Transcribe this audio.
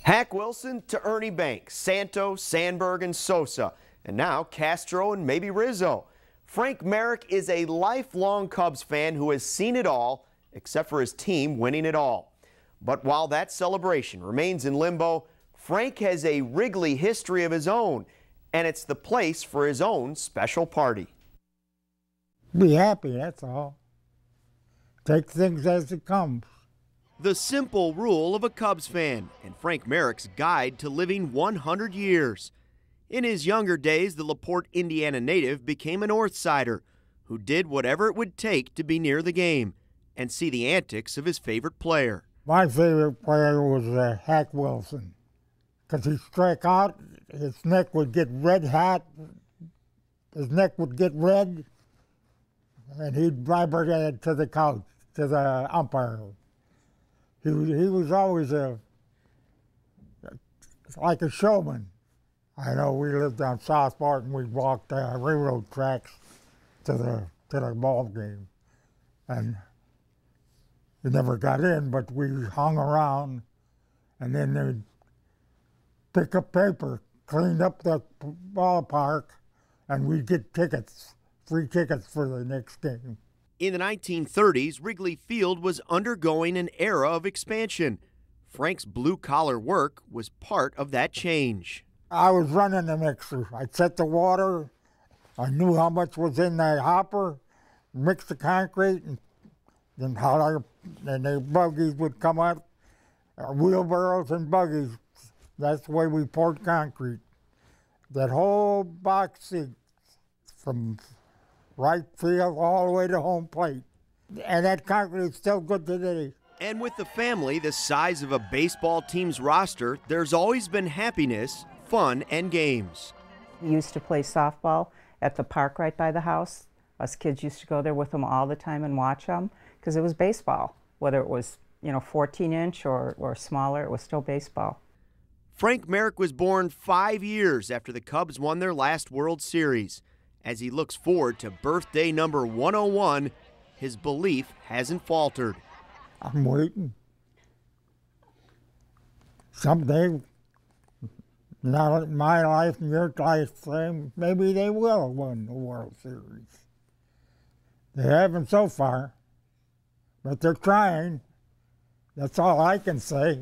Hack Wilson to Ernie Banks, Santos, Sandberg, and Sosa, and now Castro and maybe Rizzo. Frank Marek is a lifelong Cubs fan who has seen it all, except for his team winning it all. But while that celebration remains in limbo, Frank has a Wrigley history of his own, and it's the place for his own special party. Be happy, that's all. Take things as it comes. The simple rule of a Cubs fan, and Frank Marek's guide to living 100 years. In his younger days, the LaPorte, Indiana native became a Northsider who did whatever it would take to be near the game and see the antics of his favorite player. My favorite player was Hack Wilson, because he struck out, his neck would get red hot, his neck would get red, and he'd vibrate it to the couch, to the umpire. He was always like a showman. I know we lived on Southport and we walked railroad tracks to the ball game. And we never got in, but we hung around, and then they'd pick up paper, clean up the ballpark, and we'd get tickets, free tickets for the next game. In the 1930s, Wrigley Field was undergoing an era of expansion. Frank's blue-collar work was part of that change. I was running the mixer. I'd set the water. I knew how much was in that hopper, mix the concrete, and then the buggies would come out, wheelbarrows and buggies. That's the way we poured concrete. That whole box seat from right field all the way to home plate. And that concrete is still good today. And with the family the size of a baseball team's roster, there's always been happiness, fun, and games. We used to play softball at the park right by the house. Us kids used to go there with them all the time and watch them because it was baseball. Whether it was, 14-inch or smaller, it was still baseball. Frank Marek was born 5 years after the Cubs won their last World Series. As he looks forward to birthday number 101, his belief hasn't faltered. I'm waiting. Someday, not in my life and your lifetime, maybe they will win the World Series. They haven't so far, but they're trying. That's all I can say.